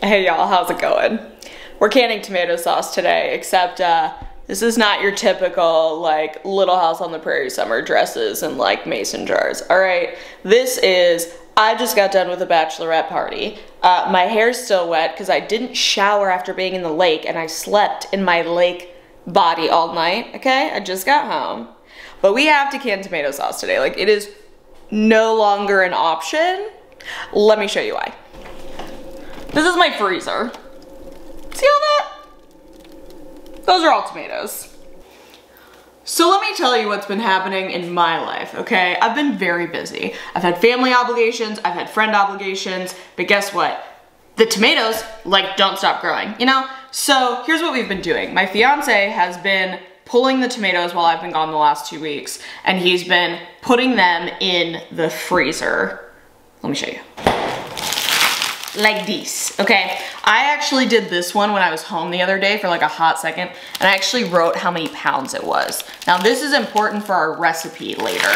Hey y'all, how's it going? We're canning tomato sauce today, except this is not your typical like Little House on the Prairie summer dresses and like mason jars. All right, this is, I just got done with a bachelorette party. My hair's still wet because I didn't shower after being in the lake and I slept in my lake body all night, okay? I just got home. But we have to can tomato sauce today. Like, it is no longer an option. Let me show you why. This is my freezer. See all that? Those are all tomatoes. So let me tell you what's been happening in my life, okay? I've been very busy. I've had family obligations, I've had friend obligations, but guess what? The tomatoes, like, don't stop growing, you know? So here's what we've been doing. My fiance has been pulling the tomatoes while I've been gone the last 2 weeks, and he's been putting them in the freezer. Let me show you. Like this, okay? I actually did this one when I was home the other day for like a hot second, and I actually wrote how many pounds it was. Now this is important for our recipe later,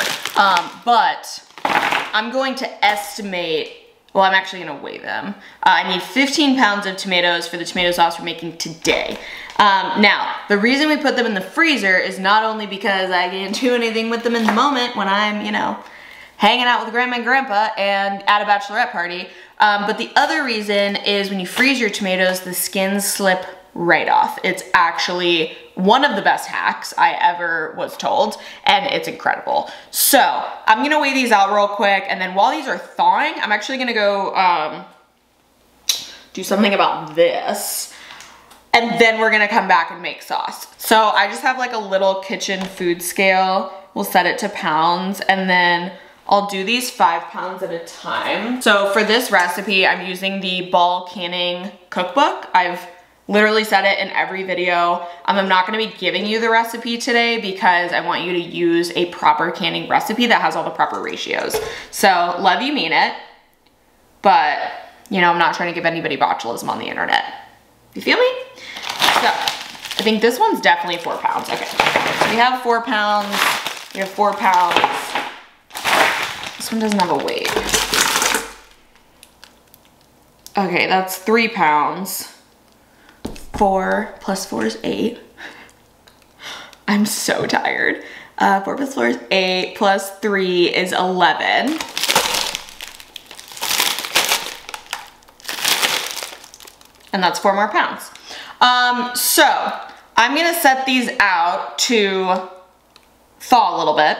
but I'm going to estimate, well, I'm actually gonna weigh them. I need 15 pounds of tomatoes for the tomato sauce we're making today. Now, the reason we put them in the freezer is not only because I can't do anything with them in the moment when I'm, you know, hanging out with grandma and grandpa and at a bachelorette party, but the other reason is when you freeze your tomatoes, the skins slip right off. It's actually one of the best hacks I ever was told, and it's incredible. So I'm gonna weigh these out real quick, and then while these are thawing, I'm actually gonna go do something about this, and then we're gonna come back and make sauce. So I just have like a little kitchen food scale. We'll set it to pounds, and then I'll do these 5 pounds at a time. So for this recipe, I'm using the Ball Canning Cookbook. I've literally said it in every video. I'm not gonna be giving you the recipe today because I want you to use a proper canning recipe that has all the proper ratios. So love you, mean it, but you know, I'm not trying to give anybody botulism on the internet. You feel me? So I think this one's definitely 4 pounds. Okay, so we have 4 pounds, we have 4 pounds. This one doesn't have a weight. Okay, that's 3 pounds. 4 plus 4 is 8. I'm so tired. 4 plus 4 is 8, plus 3 is 11. And that's 4 more pounds. So I'm gonna set these out to thaw a little bit.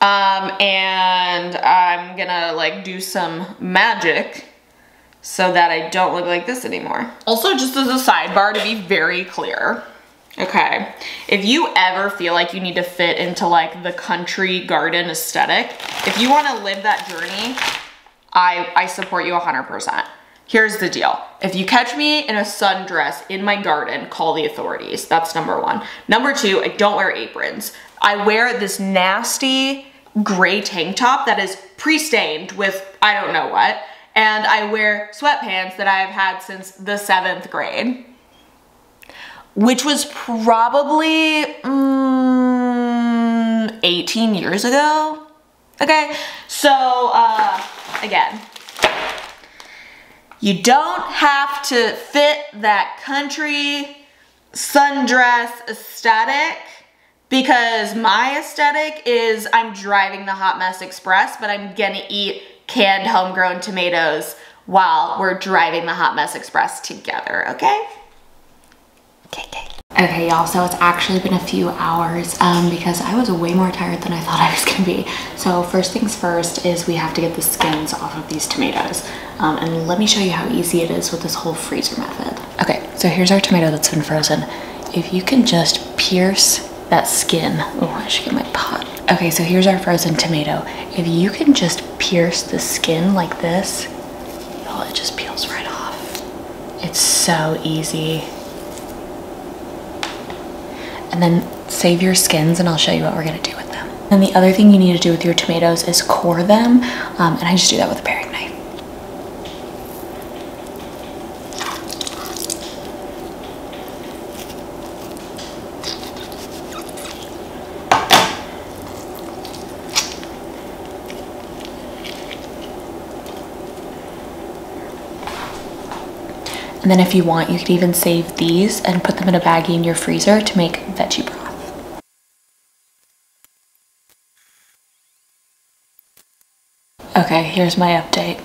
And I'm gonna like do some magic so that I don't look like this anymore. Also, just as a sidebar, to be very clear, okay, if you ever feel like you need to fit into like the country garden aesthetic, if you wanna live that journey, I support you 100%. Here's the deal. If you catch me in a sundress in my garden, call the authorities. That's number 1. Number 2, I don't wear aprons. I wear this nasty gray tank top that is pre-stained with I don't know what, and I wear sweatpants that I've had since the 7th grade, which was probably 18 years ago. Okay, so again, you don't have to fit that country sundress aesthetic, because my aesthetic is I'm driving the Hot Mess Express, but I'm gonna eat canned homegrown tomatoes while we're driving the Hot Mess Express together, okay? Okay, y'all, so it's actually been a few hours because I was way more tired than I thought I was gonna be. So first things first is we have to get the skins off of these tomatoes. And let me show you how easy it is with this whole freezer method. Okay, so here's our tomato that's been frozen. If you can just pierce that skin. Oh, I should get my pot. Okay, so here's our frozen tomato. If you can just pierce the skin like this, oh, it just peels right off. It's so easy. And then save your skins and I'll show you what we're gonna do with them. And the other thing you need to do with your tomatoes is core them, and I just do that with a paring knife. And then if you want, you could even save these and put them in a baggie in your freezer to make veggie broth. Okay, here's my update.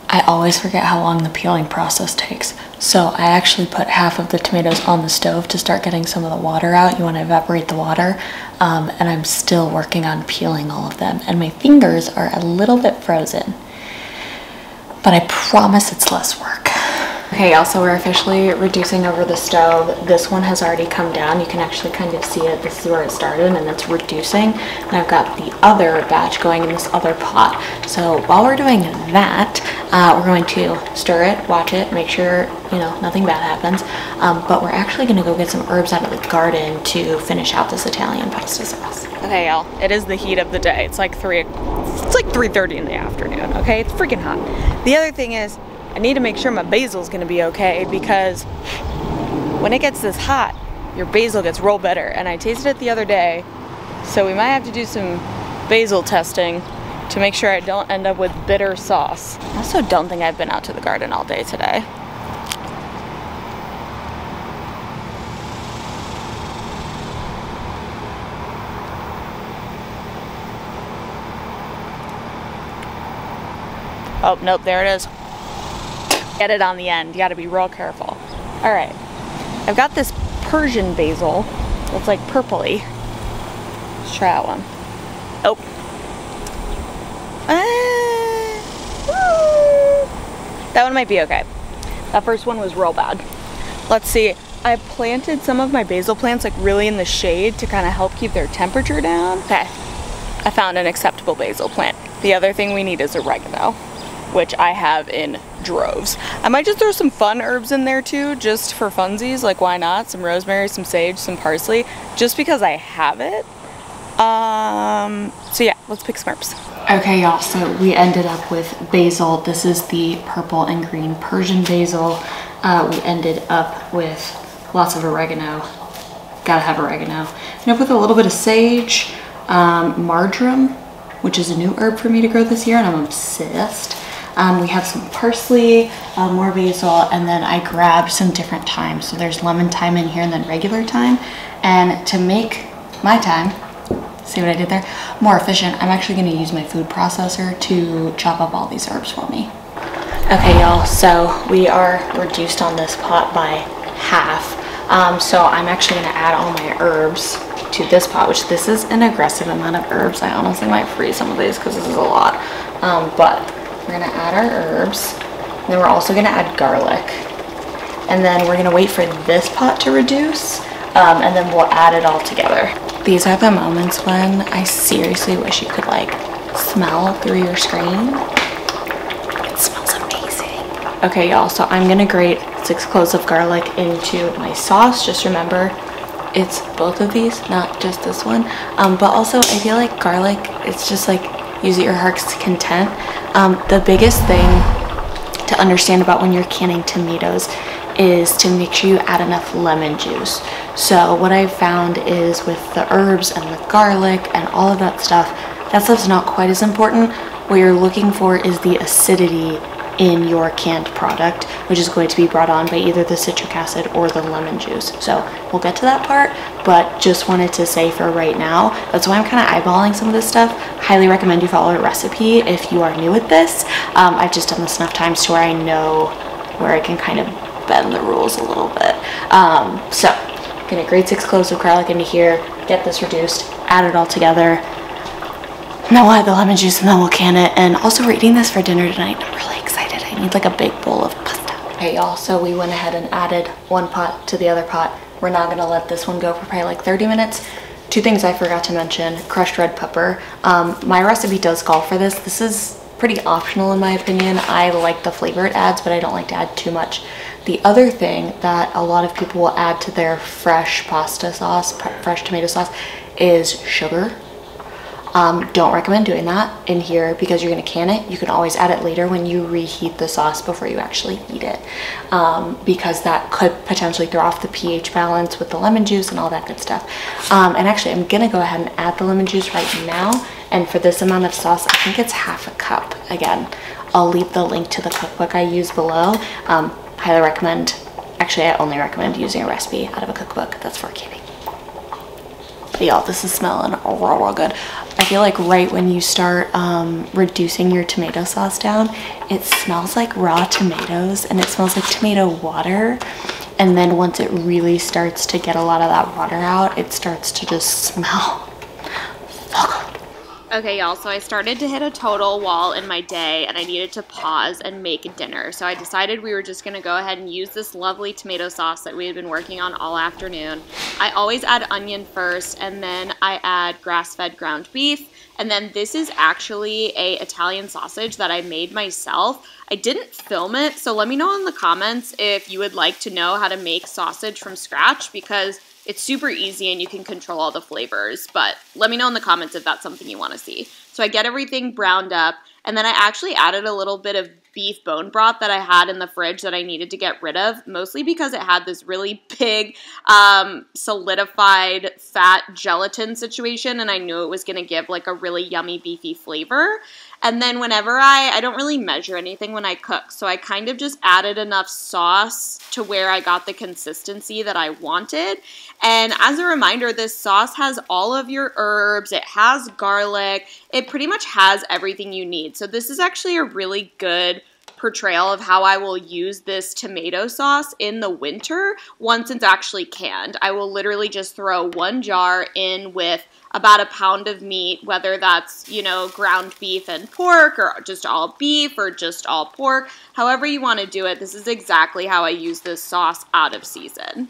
I always forget how long the peeling process takes. So I actually put half of the tomatoes on the stove to start getting some of the water out. You want to evaporate the water. And I'm still working on peeling all of them. And my fingers are a little bit frozen. But I promise it's less work. Okay, also we're officially reducing over the stove. This one has already come down. You can actually kind of see it. This is where it started and it's reducing. And I've got the other batch going in this other pot. So while we're doing that, we're going to stir it, watch it, make sure, you know, nothing bad happens. But we're actually gonna go get some herbs out of the garden to finish out this Italian pasta sauce. Okay, y'all, it is the heat of the day. It's like 3:30 in the afternoon, okay? It's freaking hot. The other thing is, I need to make sure my basil's gonna be okay because when it gets this hot, your basil gets real better. And I tasted it the other day, so we might have to do some basil testing to make sure I don't end up with bitter sauce. I also don't think I've been out to the garden all day today. Oh, nope, there it is. Get it on the end. You gotta be real careful. All right, I've got this Persian basil that's like purpley. Let's try that one. Oh. That one might be okay. That first one was real bad. Let's see. I planted some of my basil plants like really in the shade to kind of help keep their temperature down. Okay, I found an acceptable basil plant. The other thing we need is oregano, which I have in droves. I might just throw some fun herbs in there too, just for funsies, like why not? Some rosemary, some sage, some parsley, just because I have it. So yeah, let's pick some herbs. Okay, y'all, so we ended up with basil. This is the purple and green Persian basil. We ended up with lots of oregano. Gotta have oregano. Ended up with a little bit of sage, marjoram, which is a new herb for me to grow this year, and I'm obsessed. We have some parsley, more basil, and then I grabbed some different thyme. So there's lemon thyme in here and then regular thyme. And to make my thyme, see what I did there, more efficient, I'm actually gonna use my food processor to chop up all these herbs for me. Okay, y'all, so we are reduced on this pot by half. So I'm actually gonna add all my herbs to this pot, which this is an aggressive amount of herbs. I honestly might freeze some of these because this is a lot. But we're gonna add our herbs. And then we're also gonna add garlic. And then we're gonna wait for this pot to reduce. And then we'll add it all together. These are the moments when I seriously wish you could like smell through your screen. It smells amazing. Okay, y'all, so I'm gonna grate 6 cloves of garlic into my sauce. Just remember, it's both of these, not just this one. But also I feel like garlic, it's just like use at your heart's content. The biggest thing to understand about when you're canning tomatoes is to make sure you add enough lemon juice. So what I've found is with the herbs and the garlic and all of that stuff's not quite as important. What you're looking for is the acidity in your canned product, which is going to be brought on by either the citric acid or the lemon juice. So we'll get to that part, but just wanted to say for right now, that's why I'm kind of eyeballing some of this stuff. Highly recommend you follow a recipe if you are new at this. I've just done this enough times to where I know where I can kind of bend the rules a little bit. So I'm gonna grate 6 cloves of garlic into here, get this reduced, add it all together. And then we'll add the lemon juice and then we'll can it. And also we're eating this for dinner tonight. I'm really excited. I need like a big bowl of pasta. Okay, y'all, so we went ahead and added one pot to the other pot. We're now gonna let this one go for probably like 30 minutes. 2 things I forgot to mention: crushed red pepper. My recipe does call for this. This is pretty optional in my opinion. I like the flavor it adds, but I don't like to add too much. The other thing that a lot of people will add to their fresh pasta sauce, fresh tomato sauce, is sugar. Don't recommend doing that in here because you're gonna can it. You can always add it later when you reheat the sauce before you actually eat it, because that could potentially throw off the pH balance with the lemon juice and all that good stuff. And actually I'm gonna go ahead and add the lemon juice right now, and for this amount of sauce I think it's half a cup. Again, I'll leave the link to the cookbook I use below. highly recommend. Actually, I only recommend using a recipe out of a cookbook that's for canning. But y'all, this is smelling real good. I feel like right when you start reducing your tomato sauce down, it smells like raw tomatoes and it smells like tomato water. And then once it really starts to get a lot of that water out, it starts to just smell so good. Okay, y'all, so I started to hit a total wall in my day and I needed to pause and make dinner. So I decided we were just gonna go ahead and use this lovely tomato sauce that we had been working on all afternoon. I always add onion first and then I add grass-fed ground beef. And then this is actually a Italian sausage that I made myself. I didn't film it, so let me know in the comments if you would like to know how to make sausage from scratch, because it's super easy and you can control all the flavors, but let me know in the comments if that's something you want to see. So I get everything browned up, and then I actually added a little bit of beef bone broth that I had in the fridge that I needed to get rid of, mostly because it had this really big solidified fat gelatin situation, and I knew it was going to give like a really yummy beefy flavor. And then whenever I don't really measure anything when I cook, so I kind of just added enough sauce to where I got the consistency that I wanted. And as a reminder, this sauce has all of your herbs, it has garlic, it pretty much has everything you need. So this is actually a really good portrayal of how I will use this tomato sauce in the winter once it's actually canned. I will literally just throw one jar in with about a pound of meat, whether that's, you know, ground beef and pork or just all beef or just all pork. However you want to do it, this is exactly how I use this sauce out of season.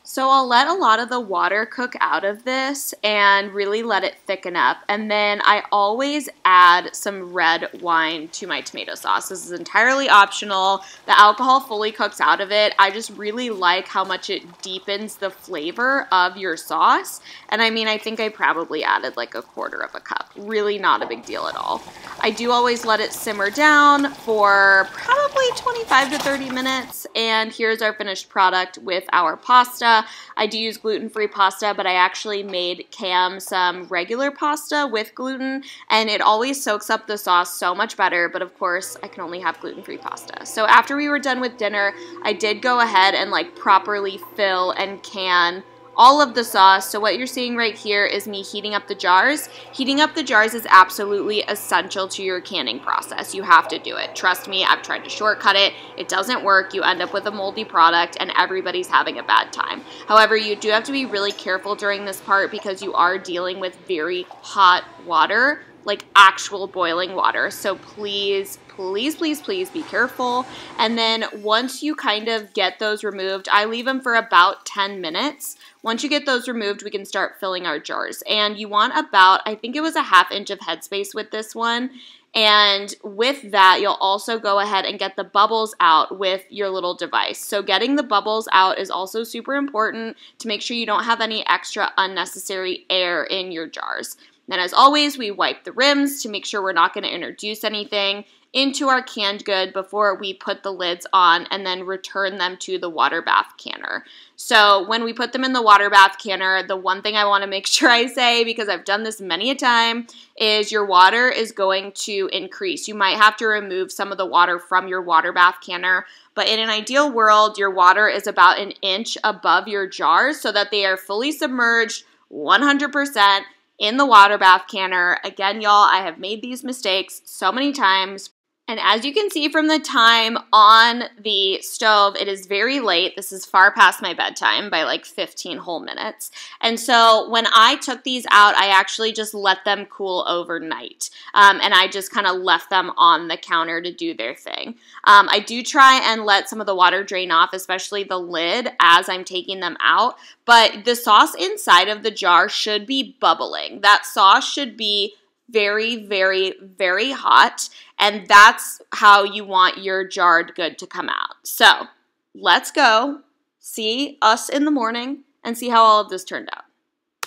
So I'll let a lot of the water cook out of this and really let it thicken up. And then I always add some red wine to my tomato sauce. This is entirely optional. The alcohol fully cooks out of it. I just really like how much it deepens the flavor of your sauce. And I mean, I think I probably added like 1/4 cup. Really not a big deal at all. I do always let it simmer down for probably 25 to 30 minutes. And here's our finished product with our pasta. I do use gluten-free pasta, but I actually made Cam some regular pasta with gluten, and it always soaks up the sauce so much better, but of course, I can only have gluten-free pasta. So after we were done with dinner, I did go ahead and like properly fill and can all of the sauce. So what you're seeing right here is me heating up the jars. Heating up the jars is absolutely essential to your canning process. You have to do it. Trust me, I've tried to shortcut it. It doesn't work. You end up with a moldy product and everybody's having a bad time. However, you do have to be really careful during this part because you are dealing with very hot water, like actual boiling water. So please, please, please, please be careful. And then once you kind of get those removed, I leave them for about 10 minutes. Once you get those removed, we can start filling our jars. And you want about, I think it was 1/2 inch of headspace with this one. And with that, you'll also go ahead and get the bubbles out with your little device. So getting the bubbles out is also super important to make sure you don't have any extra unnecessary air in your jars. Then as always, we wipe the rims to make sure we're not going to introduce anything into our canned good before we put the lids on and then return them to the water bath canner. So when we put them in the water bath canner, the one thing I want to make sure I say, because I've done this many a time, is your water is going to increase. You might have to remove some of the water from your water bath canner, but in an ideal world, your water is about 1 inch above your jars so that they are fully submerged 100% in the water bath canner. Again, y'all, I have made these mistakes so many times. And as you can see from the time on the stove, it is very late. This is far past my bedtime by like 15 whole minutes. And so when I took these out, I actually just let them cool overnight. And I just kind of left them on the counter to do their thing. I do try and let some of the water drain off, especially the lid, as I'm taking them out. But the sauce inside of the jar should be bubbling. That sauce should be very, very, very hot, and that's how you want your jarred good to come out. So let's go see us in the morning and see how all of this turned out.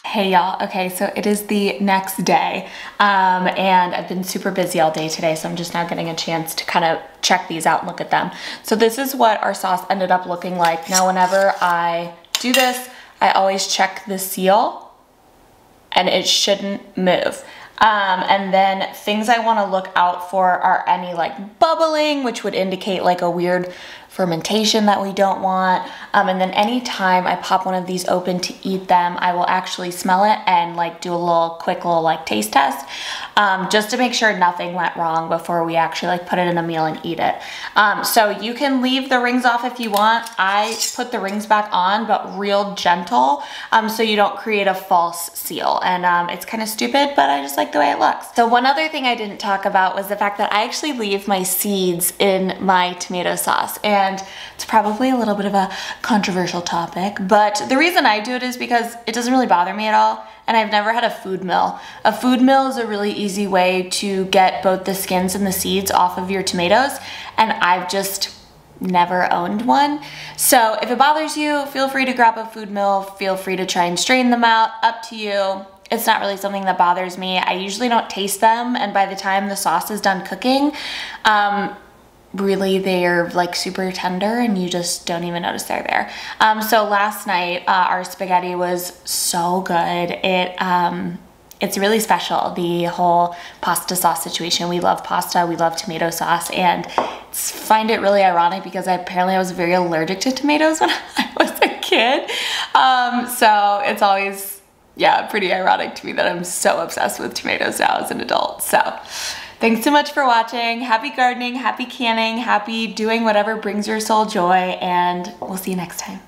Hey y'all, okay, so it is the next day, and I've been super busy all day today, so I'm just now getting a chance to kind of check these out and look at them. So this is what our sauce ended up looking like. Now whenever I do this, I always check the seal, and it shouldn't move. And then things I want to look out for are any like bubbling, which would indicate like a weird fermentation that we don't want. And then anytime I pop one of these open to eat them, I will actually smell it and like do a quick little like taste test, just to make sure nothing went wrong before we actually like put it in a meal and eat it. So you can leave the rings off if you want. I put the rings back on, but real gentle, so you don't create a false seal. And it's kind of stupid, but I just like the way it looks. So one other thing I didn't talk about was the fact that I actually leave my seeds in my tomato sauce. And it's probably a little bit of a controversial topic, but the reason I do it is because it doesn't really bother me at all, and I've never had a food mill. A food mill is a really easy way to get both the skins and the seeds off of your tomatoes, and I've just never owned one. So if it bothers you, feel free to grab a food mill, feel free to try and strain them out, up to you. It's not really something that bothers me. I usually don't taste them, and by the time the sauce is done cooking, really they're like super tender and you just don't even notice they're there. So last night our spaghetti was so good. It's really special, the whole pasta sauce situation. We love pasta, we love tomato sauce, and find it really ironic because apparently I was very allergic to tomatoes when I was a kid. So it's always, yeah, pretty ironic to me that I'm so obsessed with tomatoes now as an adult. So thanks so much for watching. Happy gardening, happy canning, happy doing whatever brings your soul joy, and we'll see you next time.